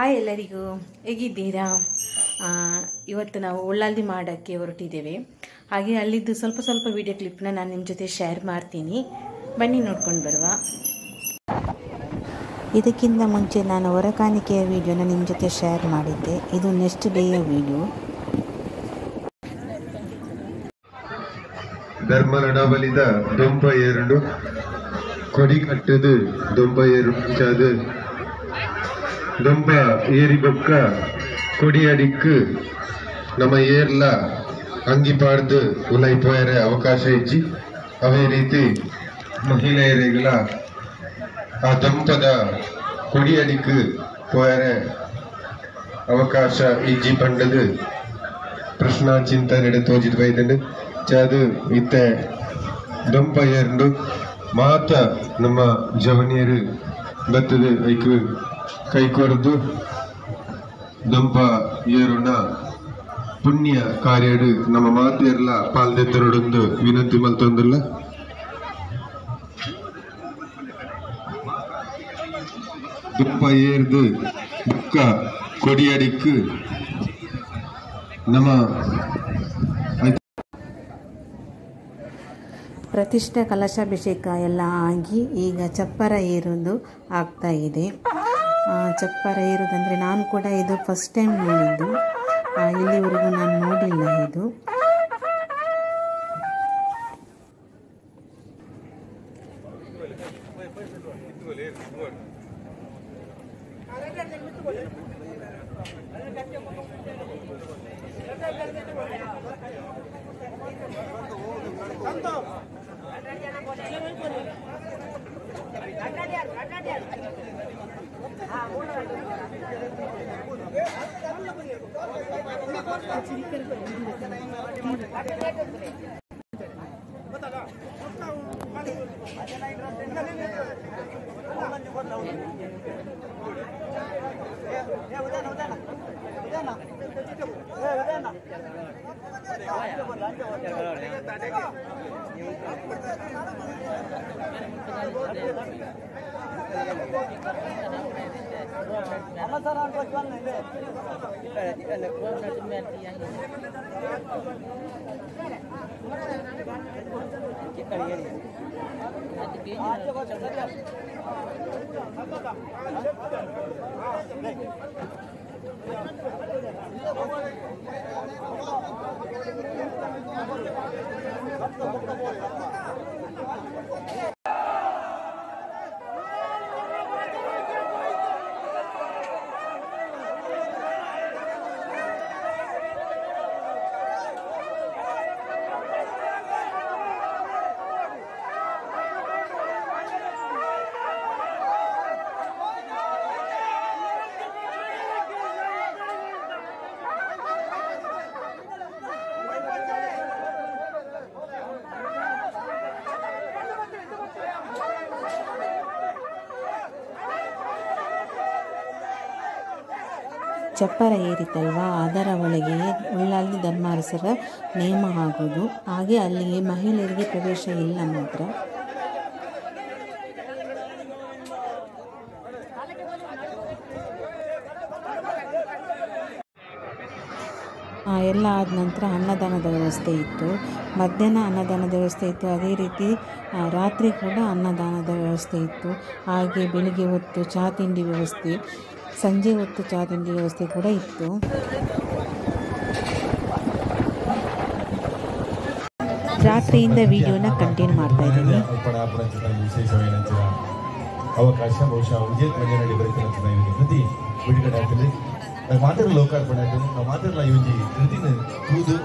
ಎಲ್ಲರಿಗೂ ಹೇಗಿದ್ದೀರಾ? ಇವತ್ತು ನಾವು ಉಳ್ಳಾಲ್ದಿ ಮಾಡೋಕ್ಕೆ ಹೊರಟಿದ್ದೇವೆ. ಹಾಗೆ ಅಲ್ಲಿದ್ದು ಸ್ವಲ್ಪ ವಿಡಿಯೋ ಕ್ಲಿಪ್ನ ನಾನು ನಿಮ್ಮ ಜೊತೆ ಶೇರ್ ಮಾಡ್ತೀನಿ, ಬನ್ನಿ ನೋಡ್ಕೊಂಡು ಬರುವ. ಇದಕ್ಕಿಂತ ಮುಂಚೆ ನಾನು ಹೊರಕಾಣಿಕೆಯ ವಿಡಿಯೋನ ನಿಮ್ಮ ಜೊತೆ ಶೇರ್ ಮಾಡಿದ್ದೆ. ಇದು ನೆಕ್ಸ್ಟ್ ಡೇಯ ವಿಡಿಯೋ. ಧರ್ಮ ನಡವಲಿದ ದೊಂಬ ಎರಡು ಕೊಡಿ ಕಟ್ಟದು ದೊಂಬ ಎರಡು ದೊಂಬ ಏರಿ ಬೊಕ್ಕ ಕೊಡಿ ಅಡಿಕ್ಕು ನಮ್ಮ ಏರ್ಲ ಅಂಗಿ ಪಾಡ್ದು ಉಲೈ ಪೋಯರೆ ಅವಕಾಶ ಇಜ್ಜಿ ಅವೇ ರೀತಿ ಮಹಿಳೆಯರಿಗೆಲ್ಲ ಆ ದೊಂಪದ ಕೊಡಿ ಅಡಿಕ್ಕು ಪೋಯರೆ ಅವಕಾಶ ಇಜ್ಜಿ ಪಂಡದು ಪ್ರಶ್ನಾ ಚಿಂತನೆ ತೋಜಿದ್ ಬೈದಂಡು ಚಾದು ಇತ್ತೆ ದೊಂಪ ಏರ್ಂಡು ಮಾತ ನಮ್ಮ ಜವನಿಯರು ಬತ್ತದು ಐಕು ಕೈಕೊರದು ದೊಂಪ ಏರುನ ಪುಣ್ಯ ಕಾರ್ಯಡು ನಮ್ಮ ಮಾತೆಯರ್ಲ ಪಾಲ್ದೆತ್ತರೊಡೊಂದು ವಿನಂತಿ ಮಲ್ತೊಂದುಲ್ಲ. ದೊಂಪ ಏರ್ದು ಬುಕ್ಕ ಕೊಡಿಯಡಿಕ್ಕು ನಮ್ಮ ಪ್ರತಿಷ್ಠೆ ಕಲಶಾಭಿಷೇಕ ಎಲ್ಲ ಆಗಿ ಈಗ ಚಪ್ಪರ ಏರೋದು ಆಗ್ತಾ ಇದೆ. ಚಪ್ಪರ ಏರೋದಂದರೆ ನಾನು ಕೂಡ ಇದು ಫಸ್ಟ್ ಟೈಮ್ ನೋಡಿದ್ದು, ಇಲ್ಲಿವರೆಗೂ ನಾನು ನೋಡಿಲ್ಲ ಇದು. ಚಪ್ಪರ ಏರಿತಲ್ವಾ, ಅದರ ಒಳಗೆ ಉಳ್ಳಾಲ್ದಿ ಧರ್ಮಾರಸರ ನೇಮ ಆಗೋದು. ಹಾಗೆ ಅಲ್ಲಿಗೆ ಮಹಿಳೆಯರಿಗೆ ಪ್ರವೇಶ ಇಲ್ಲ ಮಾತ್ರ. ಎಲ್ಲ ಆದ ನಂತರ ಅನ್ನದಾನದ ವ್ಯವಸ್ಥೆ ಇತ್ತು. ಮಧ್ಯಾಹ್ನ ಅನ್ನದಾನದ ವ್ಯವಸ್ಥೆ ಇತ್ತು, ಅದೇ ರೀತಿ ರಾತ್ರಿ ಕೂಡ ಅನ್ನದಾನದ ವ್ಯವಸ್ಥೆ ಇತ್ತು. ಹಾಗೆ ಬೆಳಿಗ್ಗೆ ಹೊತ್ತು ಚಹಾ ತಿಂಡಿ ವ್ಯವಸ್ಥೆ, ಸಂಜೆ ಹೊತ್ತು ಚಹಾ ತಿಂಡಿ ವ್ಯವಸ್ಥೆ ಕೂಡ ಇತ್ತು. ರಾತ್ರಿಯಿಂದ ವಿಡಿಯೋನ ಕಂಟಿನ್ಯೂ ಮಾಡ್ತಾ ಇದ್ದೀನಿ. ಅವಕಾಶ ಬಹುಶಃ ವಿಜಯ ಮಂಜನಡಿ ಬರೀತಾರೆ ಕೃತಿ ಬಿಡುಗಡೆ ಆಗ್ತದೆ. ನಾವು ಮಾತಾಡಲು ಲೋಕಾರ್ಪಣೆ ಆಗ್ತದೆ. ನಾವು ಮಾತಾಡಲ್ಲ ಇವಜಿ ಕೃತಿನ ಕೂದು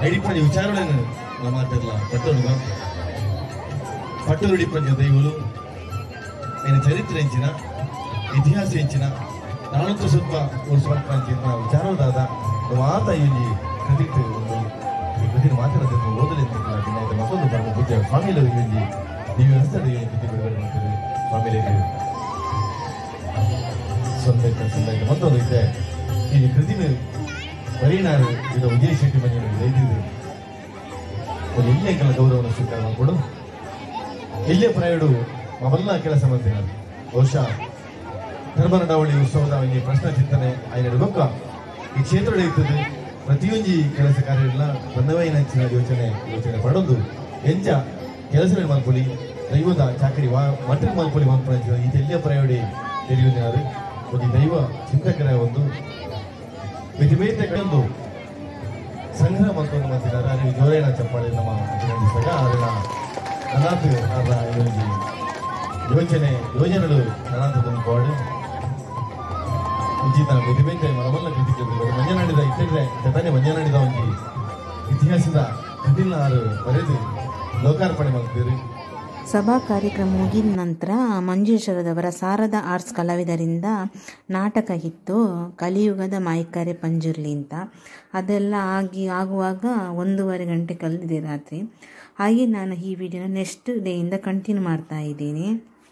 ಐಡಿಪಣಿ ವಿಚಾರಗಳನ್ನು ನಾವು ಮಾತಾಡಲ್ಲ ಪಟ್ಟರು ಹಿಡಿಪಂಚ ದೈವಲು ಏನು ಚರಿತ್ರೆ ಹೆಂಚಿನ ಇತಿಹಾಸ ಹೆಂಚಿನ ನಾನಂತೂ ಸ್ವಲ್ಪ ಸ್ವಲ್ಪ ವಿಚಾರವಾದ ಮಾತ ಇವಜಿ ಕೃತಿ ಒಂದು ಕೃತಿನ ಮಾತಾಡೋದನ್ನು ಓದಲಿ ಅಂತ ಮತ್ತೊಂದು ಬರುವ ಪೂಜೆ ಸ್ವಾಮಿಲ ಇವಜಿ ನೀವು ಅನಿಸ್ತದೆ ಕೃತಿ ಬಿಡುಗಡೆ ಮಾಡ್ತಾರೆ ಸ್ವಾಮಿಲಿಗೆ ಸೊಂದೈತೆ ಮತ್ತೊಂದು ಇದೆ. ಈ ಕೃತಿನ ಪರಿಣಾಮ ಇದು ವಿಜಯ ಶೆಟ್ಟಿ ಮನೆಯಲ್ಲಿ ರೈತಿದ್ರು ಒಂದು ಇಲ್ಲೇ ಕೆಲ ಗೌರವವನ್ನು ಸ್ವೀಕಾರ ಮಾಡಿಕೊಡು. ಇಲ್ಲೇ ಪ್ರಾಯಡು ಮಲ್ಲ ಕೆಲಸ ಮಾಡ್ತೀನಿ. ಬಹುಶಃ ಧರ್ಮ ನಡವಳಿ ಉತ್ಸವದ ಒಂಜಿ ಪ್ರಶ್ನೆ ಚಿಂತನೆ ಆಯ್ನ ಬೊಕ್ಕ ಈ ಕ್ಷೇತ್ರ ಇರ್ತದೆ ಪ್ರತಿಯೊಂದು ಕೆಲಸ ಕಾರ್ಯಗಳನ್ನ ಬಂದವೈನಂಚಿನ ಯೋಚನೆ ಪಡೋದು ಎಂಚ ಕೆಲಸ ಮಲ್ಪೊಲಿ ದೈವದ ಚಾಕರಿ ಮಟ್ಟ ಮಲ್ಪೊಲಿ ಮಲ್ಪೊಲಿ ಈ ತೆಲ್ಯ ಪ್ರಯೋಡಿ ತಿಳಿಯುವುದಾರು ಒಂದು ದೈವ ಚಿಂತಕರ ಒಂದು ಬೇತೆ ಸಂಗ್ರಹ ಮಲ್ಕೊಂಡು ಮಾಡ್ತಿದ್ದಾರೆ ಅಲ್ಲಿ ಜೋರೇನ ಚಪ್ಪಾಳೆ ನಮ್ಮ ಅಭಿನಂದಿಸಿದಾಗ ಅದನ್ನ ಅನಾಥ ಯೋಜನೆಗಳು ಅನಾಥ ತುಂಬಿಕೊಂಡು ಉಚಿತ ಬೇತೆ ಮನವಲ್ಲ ಕೃತಿಗಳು ಮಂಜನಾಡಿದ ಇಟ್ಟಿದ್ರೆ ಜತಾನೆ ಮಂಜನಾಡಿದ ಒಂದು ಇತಿಹಾಸದ ಕಠಿಣ ಬರೆದು ಲೋಕಾರ್ಪಣೆ ಮಾಡ್ತೀರಿ. ಸಭಾ ಕಾರ್ಯಕ್ರಮ ಮುಗಿದ ನಂತರ ಮಂಜೇಶ್ವರದವರ ಶಾರದಾ ಆರ್ಟ್ಸ್ ಕಲಾವಿದರಿಂದ ನಾಟಕ ಇತ್ತು, ಕಲಿಯುಗದ ಮಾಯಿಕರೆ ಪಂಜುರ್ಲಿ ಅಂತ. ಅದೆಲ್ಲ ಆಗುವಾಗ 1:30 ಗಂಟೆ ಕಳೆದಿದೆ ರಾತ್ರಿ. ಹಾಗೆ ನಾನು ಈ ವಿಡಿಯೋನ ನೆಕ್ಸ್ಟ್ ಡೇಯಿಂದ ಕಂಟಿನ್ಯೂ ಮಾಡ್ತಾ ಇದ್ದೀನಿ.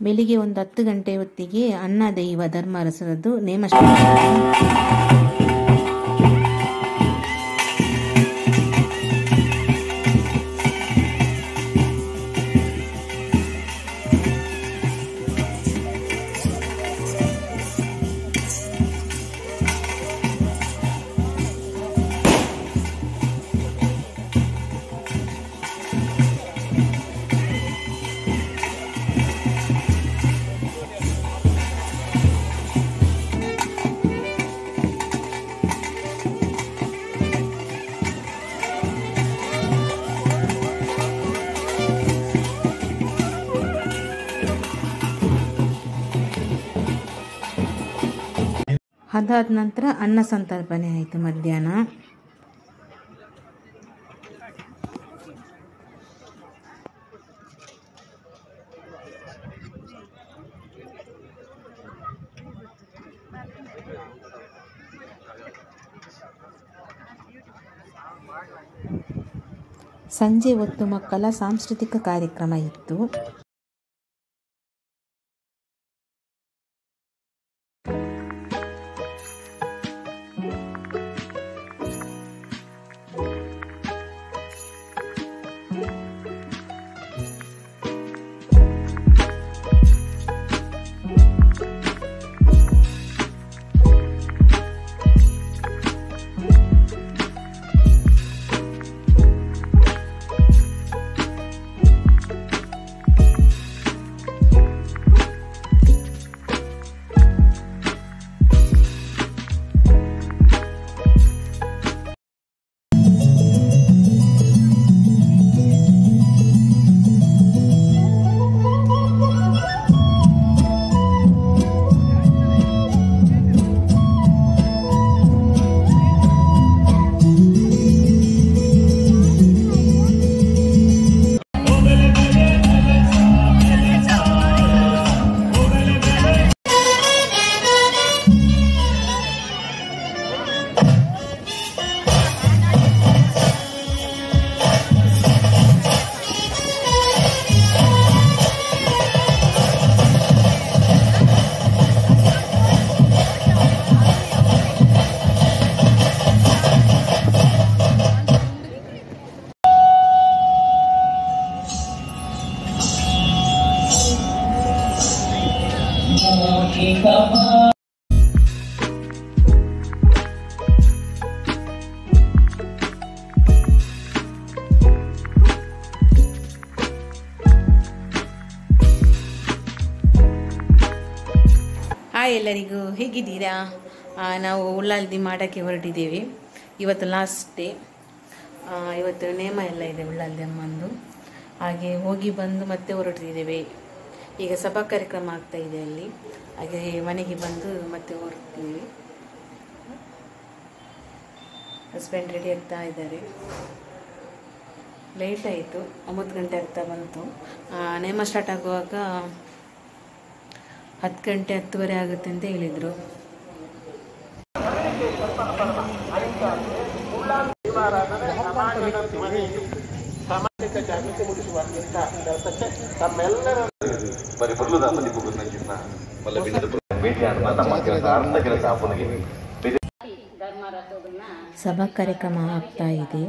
ಬೆಳಿಗ್ಗೆ ಒಂದು 10 ಗಂಟೆ ಹೊತ್ತಿಗೆ ಅನ್ನ ದೈವ ಧರ್ಮರಸರದ್ದು ನೇಮ ಅದಾದ ನಂತರ ಅನ್ನ ಸಂತರ್ಪಣೆ ಆಯಿತು ಮಧ್ಯಾಹ್ನ. ಸಂಜೆ ಹೊತ್ತು ಮಕ್ಕಳ ಸಾಂಸ್ಕೃತಿಕ ಕಾರ್ಯಕ್ರಮ ಇತ್ತು. ಹಾಯ್ ಎಲ್ಲರಿಗೂ, ಹೇಗಿದ್ದೀರಾ? ನಾವು ಉಳ್ಳಾಲ್ದಿ ಮಾಡೋಕ್ಕೆ ಹೊರಟಿದ್ದೇವೆ. ಇವತ್ತು ಲಾಸ್ಟ್ ಡೇ. ಇವತ್ತು ನೇಮ ಎಲ್ಲ ಇದೆ ಉಳ್ಳಾಲ್ದಿ ಅಮ್ಮಂದು. ಹಾಗೆ ಹೋಗಿ ಬಂದು ಮತ್ತೆ ಹೊರಟಿದ್ದೇವೆ. ಈಗ ಸಭಾ ಕಾರ್ಯಕ್ರಮ ಆಗ್ತಾ ಇದೆ ಅಲ್ಲಿ. ಹಾಗೆ ಮನೆಗೆ ಬಂದು ಮತ್ತೆ ಹೊರಡ್ತೀವಿ. ಹಸ್ಬೆಂಡ್ ರೆಡಿ ಆಗ್ತಾ ಇದ್ದಾರೆ. ಲೇಟ್ ಆಯಿತು, 9 ಗಂಟೆ ಆಗ್ತಾ ಬಂತು. ನೇಮ ಸ್ಟಾರ್ಟ್ ಆಗುವಾಗ 10 ಗಂಟೆ 10:30 ಆಗುತ್ತೆ ಅಂತ ಹೇಳಿದರು. ಸಾಮಾಜಿಕ ಜಾಗೃತಿ ಮೂಡಿಸುವಂತ ಕೆಲಸಕ್ಕೆ ತಮ್ಮೆಲ್ಲರ ಸಭಾ ಕಾರ್ಯಕ್ರಮ ಆಗ್ತಾ ಇದೆ.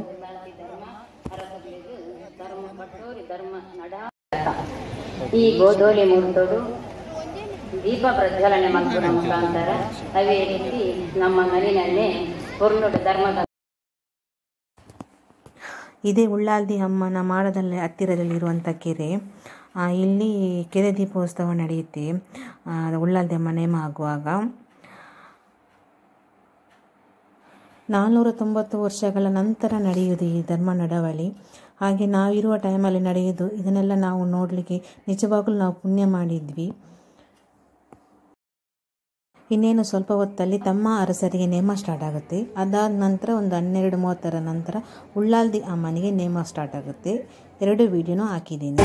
ಈ ಗೋಧೋಲಿ ಮುರಿದೋಡು ದೀಪ ಪ್ರಜ್ವಲನೆ ಮಾಡುವ ಮುಖಾಂತರ ಅದೇ ರೀತಿ ನಮ್ಮ ಮನೆಯನ್ನೇ ಹೊರನುಡು ಧರ್ಮದ ಇದೇ ಉಳ್ಳಾಲ್ದಿ ಅಮ್ಮನ ಮಾಡದಲ್ಲಿ ಹತ್ತಿರದಲ್ಲಿರುವಂಥ ಕೆರೆ. ಇಲ್ಲಿ ಕೆರೆ ದೀಪೋತ್ಸವ ನಡೆಯುತ್ತೆ ಉಳ್ಳಾಲ್ದಿ ಅಮ್ಮ ನೇಮ ಆಗುವಾಗ. 490 ವರ್ಷಗಳ ನಂತರ ನಡೆಯುವುದು ಈ ಧರ್ಮ ನಡವಳಿ. ಹಾಗೆ ನಾವಿರುವ ಟೈಮಲ್ಲಿ ನಡೆಯುವುದು. ಇದನ್ನೆಲ್ಲ ನಾವು ನೋಡಲಿಕ್ಕೆ ನಿಜವಾಗಲೂ ನಾವು ಪುಣ್ಯ ಮಾಡಿದ್ವಿ. ಇನ್ನೇನು ಸ್ವಲ್ಪ ಹೊತ್ತಲ್ಲಿ ತಮ್ಮ ಅರಸರಿಗೆ ನೇಮ ಸ್ಟಾರ್ಟ್ ಆಗುತ್ತೆ. ಅದಾದ ನಂತರ ಒಂದು 12:30 ನಂತರ ಉಳ್ಳಾಲ್ದಿ ಅಮ್ಮನಿಗೆ ನೇಮ ಸ್ಟಾರ್ಟ್ ಆಗುತ್ತೆ. 2 ವಿಡಿಯೋನೂ ಹಾಕಿದ್ದೀನಿ.